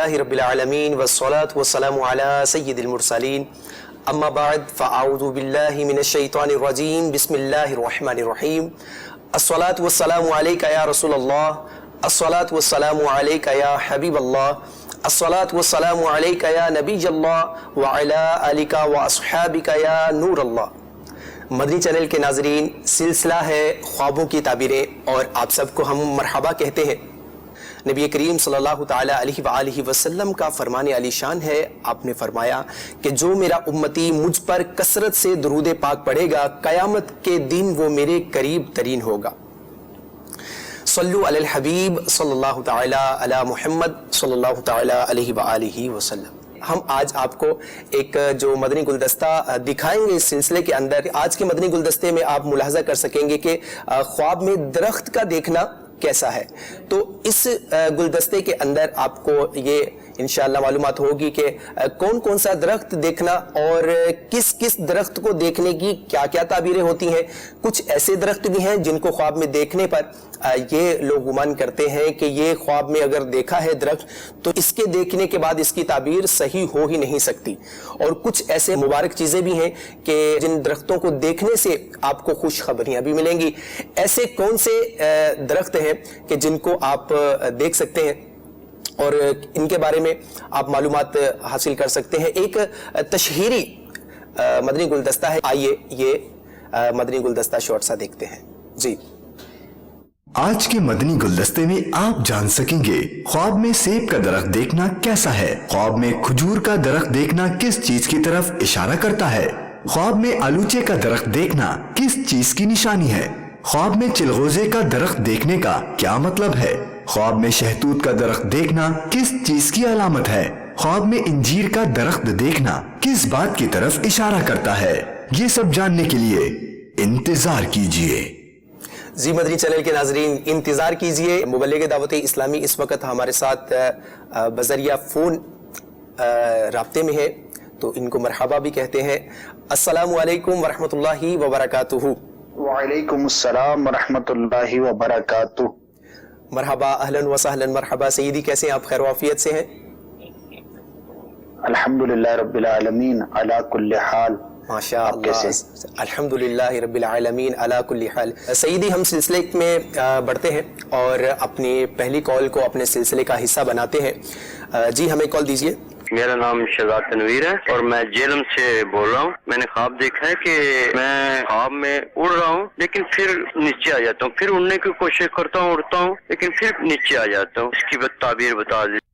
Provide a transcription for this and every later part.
الحمدللہ رب العالمین والصلاة والسلام علی سید المرسلین اما بعد فاعوذ باللہ من الشیطان الرجیم بسم اللہ الرحمن الرحیم الصلاة والسلام علیکہ یا رسول اللہ الصلاة والسلام علیکہ یا حبیب اللہ الصلاة والسلام علیکہ یا نبی اللہ وعلی آلکہ واصحابکہ یا نور اللہ۔ مدنی چینل کے ناظرین، سلسلہ ہے خوابوں کی تعبیریں اور آپ سب کو ہم مرحبا کہتے ہیں۔ نبی کریم صلی اللہ تعالی علیہ وآلہ وسلم کا فرمان علی شان ہے، آپ نے فرمایا کہ جو میرا امتی مجھ پر کثرت سے درود پاک پڑھے گا قیامت کے دن وہ میرے قریب ترین ہوگا۔ صلو علی الحبیب صلی اللہ تعالی علی محمد صلی اللہ تعالی علیہ وآلہ وسلم۔ ہم آج آپ کو ایک جو مدنی گلدستہ دکھائیں گے اس سلسلے کے اندر۔ آج کے مدنی گلدستے میں آپ ملاحظہ کر سکیں گے کہ خواب میں درخت کا دیکھنا کیسا ہے، تو اس گلدستے کے اندر آپ کو یہ انشاءاللہ معلومات ہوگی کہ کون کون سا درخت دیکھنا اور کس کس درخت کو دیکھنے کی کیا کیا تعبیریں ہوتی ہیں۔ کچھ ایسے درخت بھی ہیں جن کو خواب میں دیکھنے پر یہ لوگ گمان کرتے ہیں کہ یہ خواب میں اگر دیکھا ہے درخت تو اس کے دیکھنے کے بعد اس کی تعبیر صحیح ہو ہی نہیں سکتی، اور کچھ ایسے مبارک چیزیں بھی ہیں کہ جن درختوں کو دیکھنے سے آپ کو خوشخبریاں بھی ملیں گی۔ ایسے کون سے درخت ہیں کہ جن کو آپ دیکھ سکتے ہیں اور ان کے بارے میں آپ معلومات حاصل کر سکتے ہیں۔ ایک تشہیری مدنی گلدستہ ہے، آئیے یہ مدنی گلدستہ شارٹ سا دیکھتے ہیں۔ جی، آج کے مدنی گلدستے میں آپ جان سکیں گے خواب میں سیب کا درخت دیکھنا کیسا ہے، خواب میں کھجور کا درخت دیکھنا کس چیز کی طرف اشارہ کرتا ہے، خواب میں آلوچے کا درخت دیکھنا کس چیز کی نشانی ہے، خواب میں چلغوزے کا درخت دیکھنے کا کیا مطلب ہے، خواب میں شہتوت کا درخت دیکھنا کس چیز کی علامت ہے، خواب میں انجیر کا درخت دیکھنا کس بات کی طرف اشارہ کرتا ہے۔ یہ سب جاننے کے لیے انتظار کیجئے۔ جی مدنی چینل کے ناظرین، انتظار کیجئے۔ مبلغ دعوت اسلامی اس وقت ہمارے ساتھ بذریعہ فون رابطے میں ہے، تو ان کو مرحبا بھی کہتے ہیں۔ السلام علیکم ورحمۃ اللہ وبرکاتہ۔ وعلیکم السلام ورحمۃ اللہ وبرکاتہ۔ مرحبا، اہلاً و سہلاً، مرحبا سیدی، کیسے ہیں آپ؟ خیر و عافیت سے ہیں؟ الحمدللہ رب العالمین علی کل حال۔ ماشاء اللہ، الحمدللہ رب العالمین علی کل حال۔ سیدی، ہم سلسلے میں بڑھتے ہیں اور اپنی پہلی کال کو اپنے سلسلے کا حصہ بناتے ہیں۔ جی ہمیں کال دیجئے۔ میرا نام شہزاد تنویر ہے اور میں جیلم سے بول رہا ہوں۔ میں نے خواب دیکھا ہے کہ میں خواب میں اڑ رہا ہوں لیکن پھر نیچے آ جاتا ہوں، پھر اڑنے کی کوشش کرتا ہوں، اڑتا ہوں لیکن پھر نیچے آ جاتا ہوں۔ اس کی تعبیر بتا دیجیے۔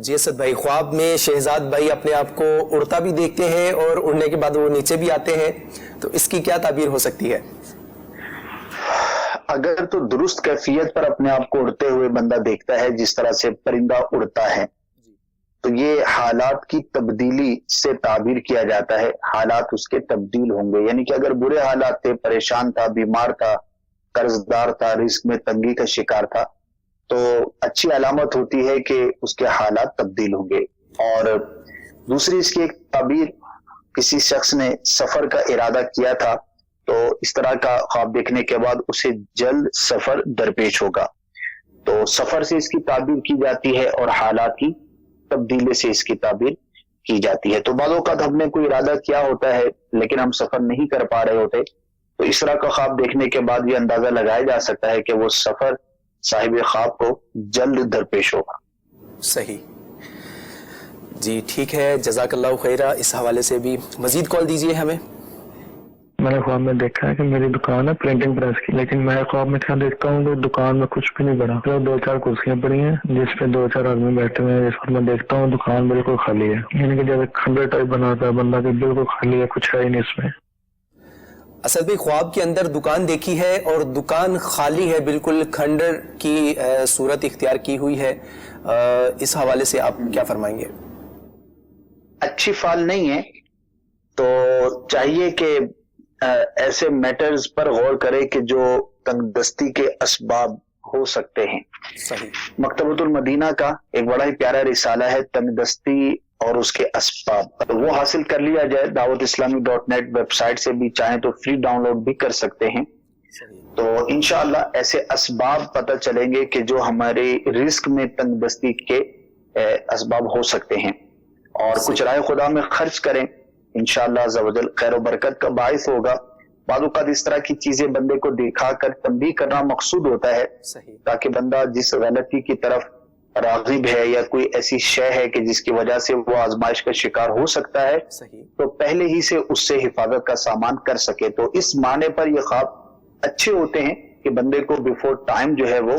جی اسد بھائی، خواب میں شہزاد بھائی اپنے آپ کو اڑتا بھی دیکھتے ہیں اور اڑنے کے بعد وہ نیچے بھی آتے ہیں، تو اس کی کیا تعبیر ہو سکتی ہے؟ اگر تو درست کیفیت پر اپنے آپ کو اڑتے ہوئے بندہ دیکھتا ہے جس طرح سے پرندہ اڑتا ہے، تو یہ حالات کی تبدیلی سے تعبیر کیا جاتا ہے۔ حالات اس کے تبدیل ہوں گے، یعنی کہ اگر برے حالات تھے، پریشان تھا، بیمار تھا، قرض دار تھا، رزق میں تنگی کا شکار تھا، تو اچھی علامت ہوتی ہے کہ اس کے حالات تبدیل ہوں گے۔ اور دوسری اس کی ایک تعبیر، کسی شخص نے سفر کا ارادہ کیا تھا تو اس طرح کا خواب دیکھنے کے بعد اسے جلد سفر درپیش ہوگا، تو سفر سے اس کی تعبیر کی جاتی ہے اور حالات کی تبدیلی سے اس کی تعبیر کی جاتی ہے۔ تو بعض اوقات ہم نے کوئی ارادہ کیا ہوتا ہے لیکن ہم سفر نہیں کر پا رہے ہوتے، تو اس طرح کا خواب دیکھنے کے بعد یہ اندازہ لگایا جا سکتا ہے کہ وہ سفر صاحب خواب کو جلد درپیش ہوگا۔ صحیح، جی ٹھیک ہے، جزاک اللہ خیرہ۔ اس حوالے سے بھی مزید کال دیجئے ہمیں۔ میں نے خواب میں دیکھا ہے کہ میری دکان ہے پرنٹنگ پریس کی، لیکن میں خواب میں کیا دیکھتا ہوں کہ دکان میں کچھ بھی نہیں پڑا، صرف 2-4 کرسیاں پڑی ہیں جس پہ 2-4 آدمی بیٹھے ہوئے ہیں۔ اس پر میں دیکھتا ہوں دکان بالکل خالی ہے، یعنی کہ جب کھنڈر ٹائپ بناتا ہے بندہ کہ بالکل خالی ہے، کچھ ہے ہی نہیں اس میں۔ اسد بھائی، خواب کے اندر دکان دیکھی ہے اور دکان خالی ہے، بالکل کھنڈر کی صورت اختیار کی ہوئی ہے، اس حوالے سے آپ کیا فرمائیں گے؟ اچھی فال نہیں ہے، تو چاہیے کہ ایسے میٹرز پر غور کرے کہ جو تنگ دستی کے اسباب ہو سکتے ہیں۔ صحیح۔ مکتبۃ المدینہ کا ایک بڑا ہی پیارا رسالہ ہے تنگ دستی اور اس کے اسباب، وہ حاصل کر لیا جائے۔ دعوت اسلامی .net ویب سائٹ سے بھی چاہیں تو فری ڈاؤن لوڈ بھی کر سکتے ہیں۔ تو انشاءاللہ ایسے اسباب پتہ چلیں گے کہ جو ہمارے رزق میں تنگ دستی کے اسباب ہو سکتے ہیں، اور کچھ رائے خدا میں خرچ کریں، انشاءاللہ عز و جل خیر و برکت کا باعث ہوگا۔ بعض اوقات اس طرح کی چیزیں بندے کو دکھا کر تنبیہ کرنا مقصود ہوتا ہے، تاکہ بندہ جس غلطی کی طرف راغب ہے یا کوئی ایسی شے ہے کہ جس کی وجہ سے وہ آزمائش کا شکار ہو سکتا ہے، تو پہلے ہی سے اس سے حفاظت کا سامان کر سکے۔ تو اس معنی پر یہ خواب اچھے ہوتے ہیں کہ بندے کو بیفور ٹائم جو ہے وہ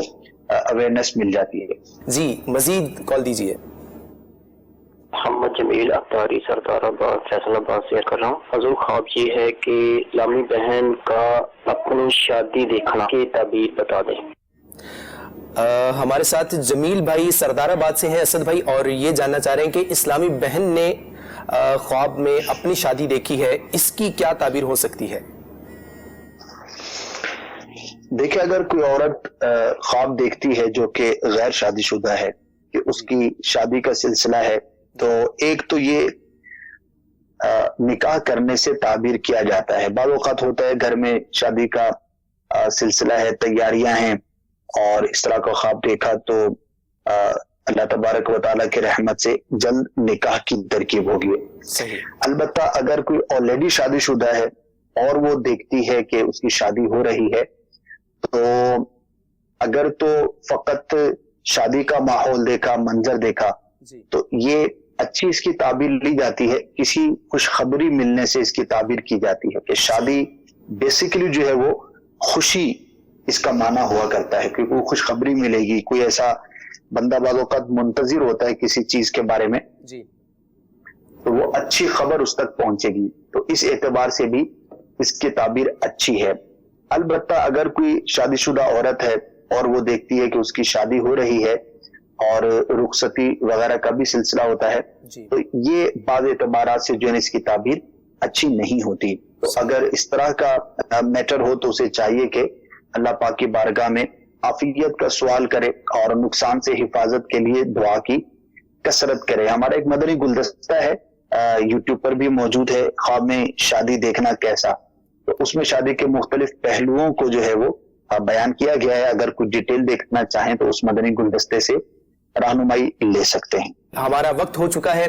اویئرنیس مل جاتی ہے۔ جی مزید کال دیجیے۔ محمد جمیل اختاری سردار آباد فیصل آباد سے کر رہا ہوں۔ حضور خواب یہ ہے کہ اسلامی بہن کا اپنی شادی دیکھنا کی تعبیر بتا دیں۔ ہمارے ساتھ جمیل بھائی سردار آباد سے ہیں، اسد بھائی، اور یہ جاننا چاہ رہے ہیں کہ اسلامی بہن نے خواب میں اپنی شادی دیکھی ہے، اس کی کیا تعبیر ہو سکتی ہے؟ دیکھیں، اگر کوئی عورت خواب دیکھتی ہے جو کہ غیر شادی شدہ ہے کہ اس کی شادی کا سلسلہ ہے، تو ایک تو یہ نکاح کرنے سے تعبیر کیا جاتا ہے۔ بعض اوقات ہوتا ہے گھر میں شادی کا سلسلہ ہے، تیاریاں ہیں، اور اس طرح کا خواب دیکھا تو اللہ تبارک و تعالیٰ کی رحمت سے جلد نکاح کی ترکیب ہوگی۔ البتہ اگر کوئی آلریڈی شادی شدہ ہے اور وہ دیکھتی ہے کہ اس کی شادی ہو رہی ہے، تو اگر تو فقط شادی کا ماحول دیکھا، منظر دیکھا، تو یہ اچھی اس کی تعبیر لی جاتی ہے۔ کسی خوشخبری ملنے سے اس کی تعبیر کی جاتی ہے کہ شادی بیسیکلی جو ہے وہ خوشی اس کا معنی ہوا کرتا ہے، کیونکہ وہ خوشخبری ملے گی۔ کوئی ایسا بندہ بعض اوقات منتظر ہوتا ہے کسی چیز کے بارے میں، تو وہ اچھی خبر اس تک پہنچے گی، تو اس اعتبار سے بھی اس کی تعبیر اچھی ہے۔ البتہ اگر کوئی شادی شدہ عورت ہے اور وہ دیکھتی ہے کہ اس کی شادی ہو رہی ہے اور رخصتی وغیرہ کا بھی سلسلہ ہوتا ہے، تو یہ بعض اعتبارات سے جو ہے اس کی تعبیر اچھی نہیں ہوتی۔ تو اگر اس طرح کا میٹر ہو تو اسے چاہیے کہ اللہ پاک کی بارگاہ میں عافیت کا سوال کرے اور نقصان سے حفاظت کے لیے دعا کی کثرت کرے۔ ہمارا ایک مدنی گلدستہ ہے، یوٹیوب پر بھی موجود ہے، خواب میں شادی دیکھنا کیسا، تو اس میں شادی کے مختلف پہلوؤں کو جو ہے وہ بیان کیا گیا ہے۔ اگر کوئی ڈیٹیل دیکھنا چاہیں تو اس مدنی گلدستے سے رہنمائی لے سکتے ہیں۔ ہمارا وقت ہو چکا ہے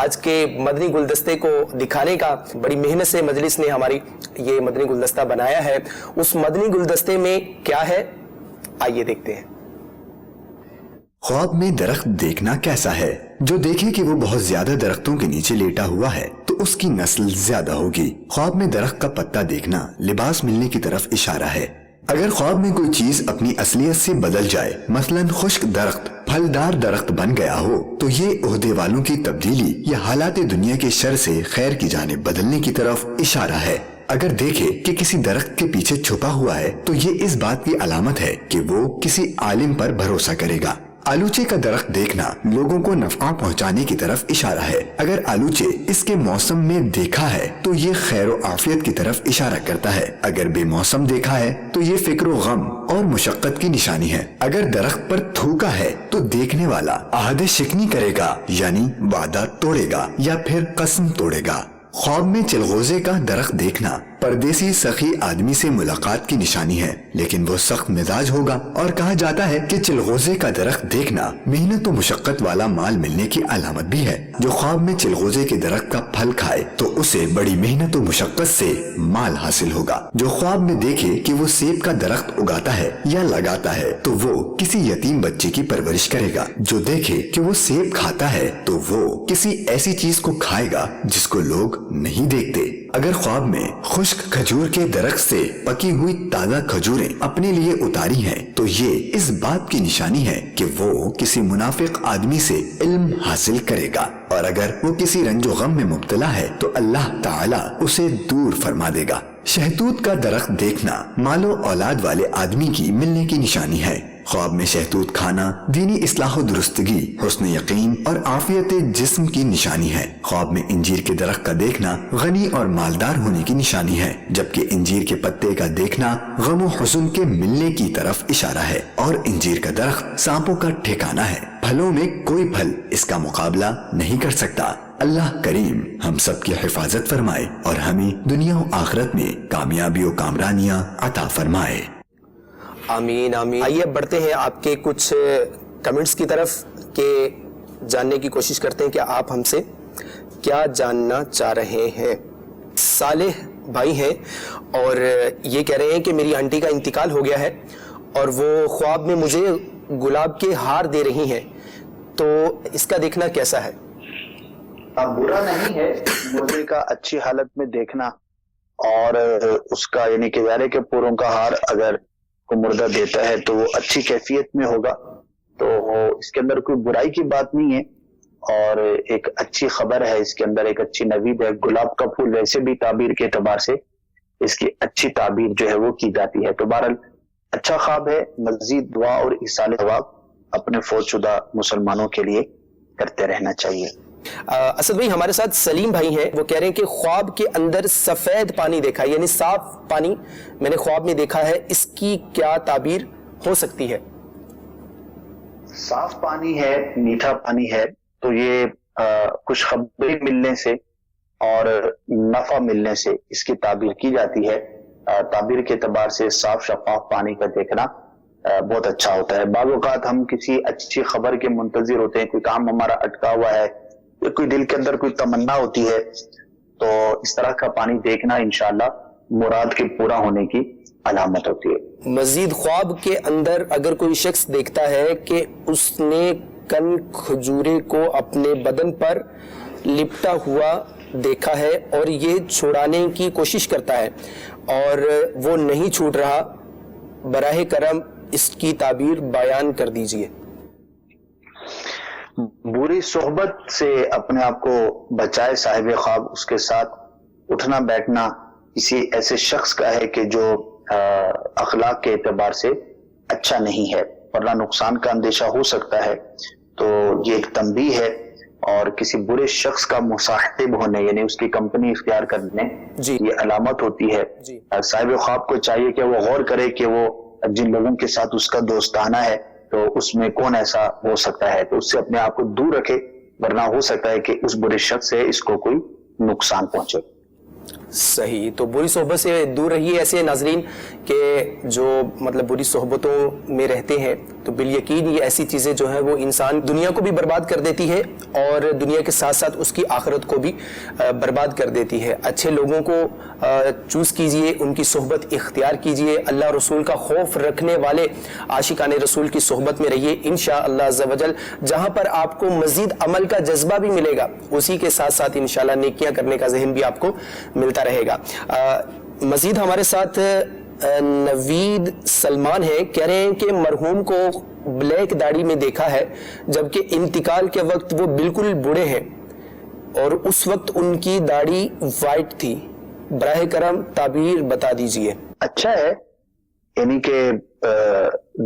آج کے مدنی گلدستے کو دکھانے کا۔ بڑی محنت سے مجلس نے ہماری یہ مدنی گلدستہ بنایا ہے۔ اس مدنی گلدستے میں کیا ہے، آئیے دیکھتے ہیں۔ خواب میں درخت دیکھنا کیسا ہے؟ جو دیکھے کہ وہ بہت زیادہ درختوں کے نیچے لیٹا ہوا ہے تو اس کی نسل زیادہ ہوگی۔ خواب میں درخت کا پتا دیکھنا لباس ملنے کی طرف اشارہ ہے۔ اگر خواب میں کوئی چیز اپنی اصلیت سے بدل جائے، مثلا خشک درخت پھلدار درخت بن گیا ہو، تو یہ عہدے والوں کی تبدیلی یا حالات دنیا کے شر سے خیر کی جانب بدلنے کی طرف اشارہ ہے۔ اگر دیکھے کہ کسی درخت کے پیچھے چھپا ہوا ہے تو یہ اس بات کی علامت ہے کہ وہ کسی عالم پر بھروسہ کرے گا۔ آلوچے کا درخت دیکھنا لوگوں کو نفع پہنچانے کی طرف اشارہ ہے۔ اگر آلوچے اس کے موسم میں دیکھا ہے تو یہ خیر و عافیت کی طرف اشارہ کرتا ہے۔ اگر بے موسم دیکھا ہے تو یہ فکر و غم اور مشقت کی نشانی ہے۔ اگر درخت پر تھوکا ہے تو دیکھنے والا عہد شکنی کرے گا، یعنی وعدہ توڑے گا یا پھر قسم توڑے گا۔ خواب میں چلغوزے کا درخت دیکھنا پردیسی سخی آدمی سے ملاقات کی نشانی ہے، لیکن وہ سخت مزاج ہوگا، اور کہا جاتا ہے کہ چلغوزے کا درخت دیکھنا محنت و مشقت والا مال ملنے کی علامت بھی ہے۔ جو خواب میں چلغوزے کے درخت کا پھل کھائے تو اسے بڑی محنت و مشقت سے مال حاصل ہوگا۔ جو خواب میں دیکھے کہ وہ سیب کا درخت اگاتا ہے یا لگاتا ہے تو وہ کسی یتیم بچے کی پرورش کرے گا۔ جو دیکھے کہ وہ سیب کھاتا ہے تو وہ کسی ایسی چیز کو کھائے گا جس کو لوگ نہیں دیکھتے۔ اگر خواب میں خشک کھجور کے درخت سے پکی ہوئی تازہ کھجوریں اپنے لیے اتاری ہیں تو یہ اس بات کی نشانی ہے کہ وہ کسی منافق آدمی سے علم حاصل کرے گا، اور اگر وہ کسی رنج و غم میں مبتلا ہے تو اللہ تعالیٰ اسے دور فرما دے گا۔ شہتوت کا درخت دیکھنا مال و اولاد والے آدمی کی ملنے کی نشانی ہے۔ خواب میں شہتوت کھانا دینی اصلاح و درستگی، حسن یقین اور عافیت جسم کی نشانی ہے۔ خواب میں انجیر کے درخت کا دیکھنا غنی اور مالدار ہونے کی نشانی ہے، جبکہ انجیر کے پتے کا دیکھنا غم و حزن کے ملنے کی طرف اشارہ ہے، اور انجیر کا درخت سانپوں کا ٹھکانہ ہے۔ پھلوں میں کوئی پھل اس کا مقابلہ نہیں کر سکتا۔ اللہ کریم ہم سب کی حفاظت فرمائے اور ہمیں دنیا و آخرت میں کامیابی و کامرانیاں عطا فرمائے۔ آمین آمین۔ آئیے بڑھتے ہیں آپ کے کچھ کمنٹس کی طرف کہ جاننے کی کوشش کرتے ہیں کہ آپ ہم سے کیا جاننا چاہ رہے ہیں. صالح بھائی ہیں اور یہ کہہ رہے ہیں کہ میری آنٹی کا انتقال ہو گیا ہے اور وہ خواب میں مجھے گلاب کے ہار دے رہی ہیں, تو اس کا دیکھنا کیسا ہے؟ برا نہیں ہے مردے کا اچھی حالت میں دیکھنا, اور اس کا یعنی کہ ظاہر ہے کہ پوروں کا ہار اگر کوئی مردہ دیتا ہے تو وہ اچھی کیفیت میں ہوگا, تو اس کے اندر کوئی برائی کی بات نہیں ہے, اور ایک اچھی خبر ہے اس کے اندر, ایک اچھی نوید ہے. گلاب کا پھول ویسے بھی تعبیر کے اعتبار سے اس کی اچھی تعبیر جو ہے وہ کی جاتی ہے. تو بہرحال اچھا خواب ہے, مزید دعا اور ایصال ثواب اپنے فوت شدہ مسلمانوں کے لیے کرتے رہنا چاہیے. اسد بھائی ہمارے ساتھ سلیم بھائی ہیں, وہ کہہ رہے ہیں کہ خواب کے اندر سفید پانی دیکھا, یعنی صاف پانی میں نے خواب میں دیکھا ہے, اس کی کیا تعبیر ہو سکتی ہے؟ صاف پانی ہے, میٹھا پانی ہے, تو یہ خوشخبری ملنے سے اور نفع ملنے سے اس کی تعبیر کی جاتی ہے. تعبیر کے اعتبار سے صاف شفاف پانی کا دیکھنا بہت اچھا ہوتا ہے. بعض اوقات ہم کسی اچھی خبر کے منتظر ہوتے ہیں, کوئی کام ہمارا اٹکا ہوا ہے, کوئی دل کے اندر کوئی تمنا ہوتی ہے, تو اس طرح کا پانی دیکھنا انشاءاللہ مراد کے پورا ہونے کی علامت ہوتی ہے. مزید خواب کے اندر اگر کوئی شخص دیکھتا ہے کہ اس نے کن کھجورے کو اپنے بدن پر لپٹا ہوا دیکھا ہے اور یہ چھڑانے کی کوشش کرتا ہے اور وہ نہیں چھوٹ رہا, براہ کرم اس کی تعبیر بیان کر دیجئے. بری صحبت سے اپنے آپ کو بچائے صاحب خواب. اس کے ساتھ اٹھنا بیٹھنا کسی ایسے شخص کا ہے کہ جو اخلاق کے اعتبار سے اچھا نہیں ہے, ورنہ نقصان کا اندیشہ ہو سکتا ہے. تو یہ ایک تنبیہ ہے, اور کسی برے شخص کا مصاحب ہونے یعنی اس کی کمپنی اختیار کرنے یہ علامت ہوتی ہے. صاحب خواب کو چاہیے کہ وہ غور کرے کہ وہ جن لوگوں کے ساتھ اس کا دوستانہ ہے تو اس میں کون ایسا ہو سکتا ہے, تو اس سے اپنے آپ کو دور رکھے, ورنہ ہو سکتا ہے کہ اس برے شخص سے اس کو کوئی نقصان پہنچے. صحیح, تو بری صحبت سے دور رہیے. ایسے ناظرین کہ جو مطلب بری صحبتوں میں رہتے ہیں تو بالیقین یہ ایسی چیزیں جو ہیں وہ انسان دنیا کو بھی برباد کر دیتی ہے اور دنیا کے ساتھ ساتھ اس کی آخرت کو بھی برباد کر دیتی ہے. اچھے لوگوں کو چوز کیجئے, ان کی صحبت اختیار کیجئے, اللہ رسول کا خوف رکھنے والے عاشقان رسول کی صحبت میں رہیے. انشاءاللہ عز و جل جہاں پر آپ کو مزید عمل کا جذبہ بھی ملے گا, اسی کے ساتھ ساتھ انشاءاللہ نیکیاں کرنے کا ذہن بھی آپ کو ملتا رہے گا. مزید ہمارے ساتھ نوید سلمان ہے, کہہ رہے ہیں کہ مرحوم کو بلیک داڑھی میں دیکھا ہے جبکہ انتقال کے وقت وہ بالکل بوڑھے ہیں اور اس وقت ان کی داڑھی وائٹ تھی, براہ کرم تعبیر بتا دیجئے. اچھا ہے, یعنی کہ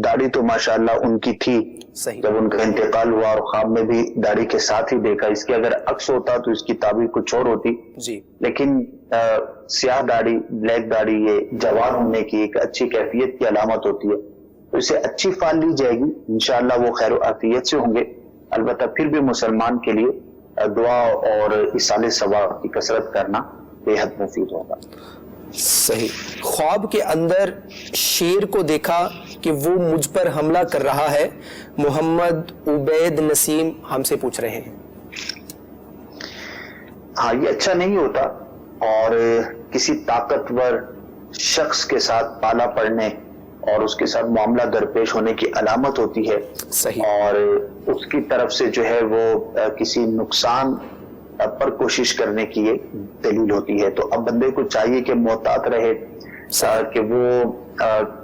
داڑھی تو ماشاءاللہ ان کی تھی جب ان کا انتقال ہوا, اور خواب میں بھی داڑھی کے ساتھ ہی دیکھا. اس کے اگر عکس ہوتا تو اس کی تعبیر کچھ اور ہوتی, لیکن سیاہ داڑھی, بلیک داڑھی یہ جوان ہونے کی ایک اچھی کیفیت کی علامت ہوتی ہے, تو اسے اچھی فال لی جائے گی. انشاءاللہ وہ خیر و عافیت سے ہوں گے. البتہ پھر بھی مسلمان کے لیے دعا اور ایصال ثواب کی کثرت کرنا بے حد مفید ہوگا. صحیح. خواب کے اندر شیر کو دیکھا کہ وہ مجھ پر حملہ کر رہا ہے, محمد عبید نسیم ہم سے پوچھ رہے ہیں. ہاں, یہ اچھا نہیں ہوتا, اور کسی طاقتور شخص کے ساتھ پالا پڑنے اور اس کے ساتھ معاملہ درپیش ہونے کی علامت ہوتی ہے. صحیح. اور اس کی طرف سے جو ہے وہ کسی نقصان پر کوشش کرنے کی ایک دلیل ہوتی ہے. تو اب بندے کو چاہیے کہ محتاط رہے کہ وہ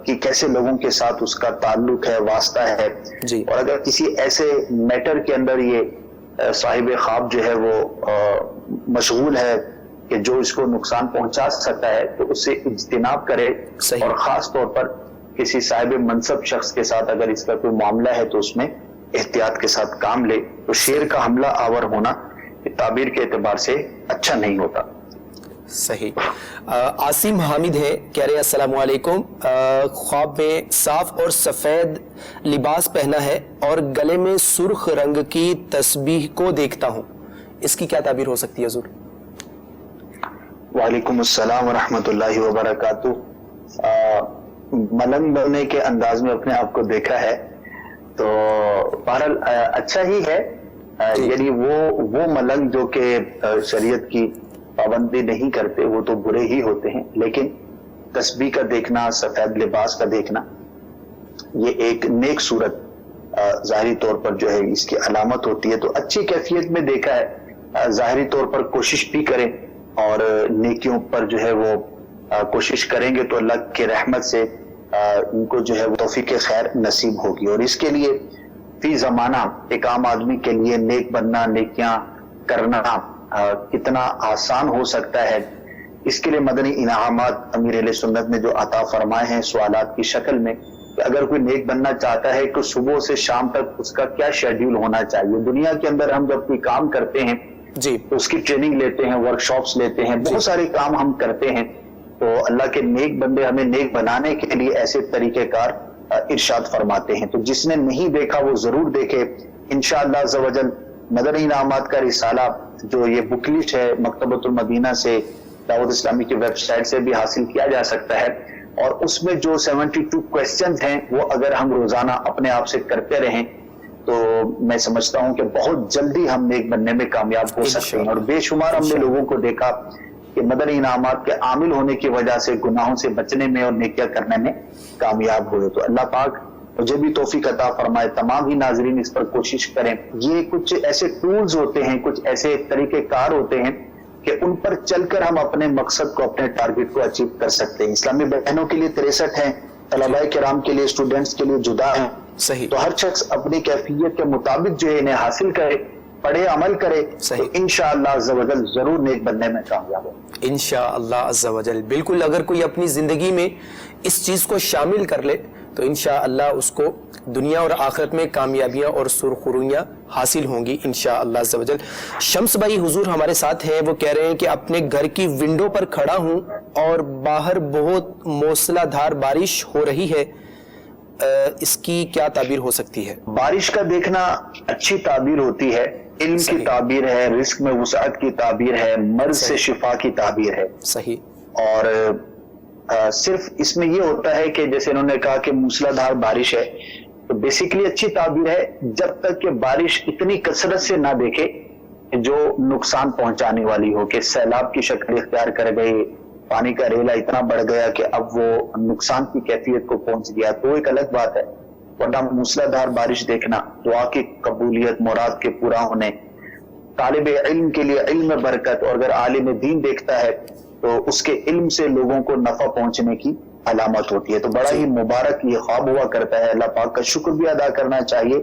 کہ کیسے لوگوں کے ساتھ اس کا تعلق ہے, واسطہ ہے, اور اگر کسی ایسے میٹر کے اندر یہ صاحب خواب جو ہے وہ مشغول ہے کہ جو اس کو نقصان پہنچا سکتا ہے, تو اس سے اجتناب کرے. اور خاص طور پر کسی صاحب منصب شخص کے ساتھ اگر اس کا کوئی معاملہ ہے تو اس میں احتیاط کے ساتھ کام لے. تو شیر کا حملہ آور ہونا تعبیر کے اعتبار سے اچھا نہیں ہوتا. صحیح. عاصم حامد ہے, کہہ رہے ہیں السلام علیکم, خواب میں صاف اور سفید لباس پہنا ہے اور گلے میں سرخ رنگ کی تسبیح کو دیکھتا ہوں, اس کی کیا تعبیر ہو سکتی ہے حضور؟ وعلیکم السلام ورحمۃ اللہ وبرکاتہ. ملنگ بننے کے انداز میں اپنے آپ کو دیکھا ہے, تو بہرحال اچھا ہی ہے. یعنی وہ ملنگ جو کہ شریعت کی پابندی نہیں کرتے وہ تو برے ہی ہوتے ہیں، لیکن تسبیح کا دیکھنا، سفید لباس کا دیکھنا، یہ ایک نیک صورت ظاہری طور پر جو ہے اس کی علامت ہوتی ہے. تو اچھی کیفیت میں دیکھا ہے، ظاہری طور پر کوشش بھی کریں اور نیکیوں پر جو ہے وہ کوشش کریں گے تو اللہ کی رحمت سے ان کو جو ہے وہ توفیق خیر نصیب ہوگی. اور اس کے لیے فی زمانہ ایک عام آدمی کے لیے نیک بننا، نیکیاں کرنا کتنا آسان ہو سکتا ہے، اس کے لیے مدنی انعامات امیر اہل سنت نے جو عطا فرمائے ہیں سوالات کی شکل میں، کہ اگر کوئی نیک بننا چاہتا ہے تو صبح سے شام تک اس کا کیا شیڈیول ہونا چاہیے. دنیا کے اندر ہم جب کوئی کام کرتے ہیں جی تو اس کی ٹریننگ لیتے ہیں، ورک شاپس لیتے ہیں، بہت سارے کام ہم کرتے ہیں. تو اللہ کے نیک بندے ہمیں نیک بنانے کے لیے ایسے طریقہ کار ارشاد فرماتے ہیں. تو جس نے نہیں دیکھا وہ ضرور دیکھے. انشاءاللہ عز و جل مدنی انعامات کا رسالہ جو یہ بک لسٹ ہے مکتبۃ المدینہ سے، دعوت اسلامی کی ویب سائٹ سے بھی حاصل کیا جا سکتا ہے. اور اس میں جو 72 کویسچنز ہیں وہ اگر ہم روزانہ اپنے آپ سے کرتے رہیں تو میں سمجھتا ہوں کہ بہت جلدی ہم نیک بننے میں کامیاب ہو سکتے ہیں. اور بے شمار ہم نے لوگوں کو دیکھا کہ مدنی انعامات کے عامل ہونے کی وجہ سے گناہوں سے بچنے میں اور نیکیاں کرنے میں کامیاب ہوئے. تو اللہ پاک مجھے بھی توفیق عطا فرمائے، تمام ہی ناظرین اس پر کوشش کریں. یہ کچھ ایسے ٹولز ہوتے ہیں، کچھ ایسے طریقہ کار ہوتے ہیں کہ ان پر چل کر ہم اپنے مقصد کو، اپنے ٹارگٹ کو اچیو کر سکتے ہیں. اسلامی بہنوں کے لیے 63 ہیں، طلباء کرام کے لیے، اسٹوڈنٹس کے لیے جدا ہیں. صحیح. تو ہر شخص اپنی کیفیت کے مطابق جو ہے انہیں حاصل کرے، پڑھے، عمل کرے، تو انشاءاللہ عز و جل ضرور نیک بننے میں کامیاب ہو. انشاءاللہ عز و جل. بالکل، اگر کوئی اپنی زندگی میں اس چیز کو شامل کر لے تو انشاءاللہ اس کو دنیا اور آخرت میں کامیابیاں اور سرخرویاں حاصل ہوں گی انشاءاللہ عز و جل. شمس بھائی حضور ہمارے ساتھ ہیں، وہ کہہ رہے ہیں کہ اپنے گھر کی ونڈو پر کھڑا ہوں اور باہر بہت موسلا دھار بارش ہو رہی ہے، اس کی کیا تعبیر ہو سکتی ہے؟ بارش کا دیکھنا اچھی تعبیر ہوتی ہے، علم کی تعبیر ہے، رزق میں وسعت کی تعبیر ہے، مرض سے شفا کی تعبیر ہے. صحیح. اور صرف اس میں یہ ہوتا ہے کہ جیسے انہوں نے کہا کہ موسلا دھار بارش ہے، تو بیسیکلی اچھی تعبیر ہے جب تک کہ بارش اتنی کثرت سے نہ دیکھے جو نقصان پہنچانے والی ہو، کہ سیلاب کی شکل اختیار کر گئی، پانی کا ریلا اتنا بڑھ گیا کہ اب وہ نقصان کی کیفیت کو پہنچ گیا، تو ایک الگ بات ہے. ورنہ موسلا دھار بارش دیکھنا، دعا کی قبولیت، مراد کے پورا ہونے، طالب علم کے لیے علم میں برکت، اور اگر عالم دین دیکھتا ہے تو اس کے علم سے لوگوں کو نفع پہنچنے کی علامت ہوتی ہے. تو بڑا ہی مبارک یہ خواب ہوا کرتا ہے. اللہ پاک کا شکر بھی ادا کرنا چاہیے.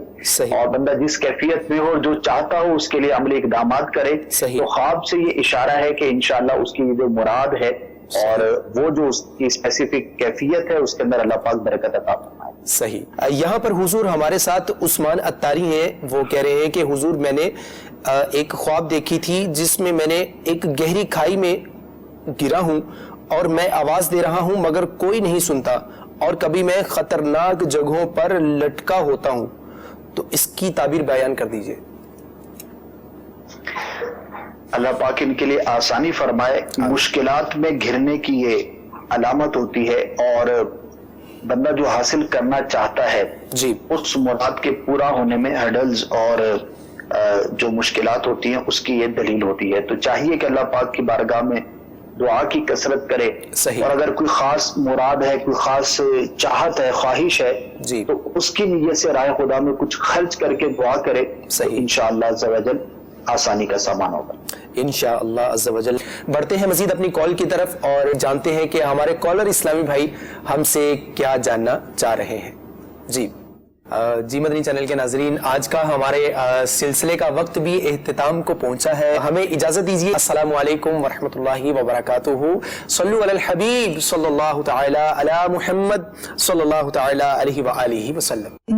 اور بندہ جس کیفیت میں ہو، جو چاہتا ہو، اس کے لیے عملی اقدامات کرے. تو خواب سے یہ اشارہ ہے کہ انشاءاللہ اس کی جو مراد ہے اور وہ جو اس کی اسپیسیفک کیفیت ہے اس کے اندر اللہ پاک برکت عطا فرمائے. صحیح. یہاں پر حضور ہمارے ساتھ عثمان اتاری ہیں، وہ کہہ رہے ہیں کہ حضور میں نے ایک خواب دیکھی تھی جس میں میں نے ایک گہری کھائی میں گرا ہوں اور میں آواز دے رہا ہوں مگر کوئی نہیں سنتا، اور کبھی میں خطرناک جگہوں پر لٹکا ہوتا ہوں، تو اس کی تعبیر بیان کر دیجئے. اللہ پاک ان کے لیے آسانی فرمائے. مشکلات میں گھرنے کی یہ علامت ہوتی ہے، اور بندہ جو حاصل کرنا چاہتا ہے جی اس مراد کے پورا ہونے میں ہرڈلز اور جو مشکلات ہوتی ہیں اس کی یہ دلیل ہوتی ہے. تو چاہیے کہ اللہ پاک کی بارگاہ میں دعا کی کثرت کرے. صحیح. اور اگر کوئی خاص مراد ہے، کوئی خاص چاہت ہے، خواہش ہے جی تو اس کی نیت سے رائے خدا میں کچھ خرچ کر کے دعا کرے. صحیح. انشاءاللہ عز و جل آسانی کا سامان ہوگا انشاءاللہ عز و جل. بڑھتے ہیں مزید اپنی کال کی طرف اور جانتے ہیں کہ ہمارے کالر اسلامی بھائی ہم سے کیا جاننا چاہ رہے ہیں. جی مدنی چینل کے ناظرین، آج کا ہمارے سلسلے کا وقت بھی اختتام کو پہنچا ہے. ہمیں اجازت دیجیے. السلام علیکم ورحمۃ اللہ وبرکاتہ. صلو علی الحبیب صلی اللہ تعالی علی محمد صلی اللہ تعالی علیہ وآلہ وسلم.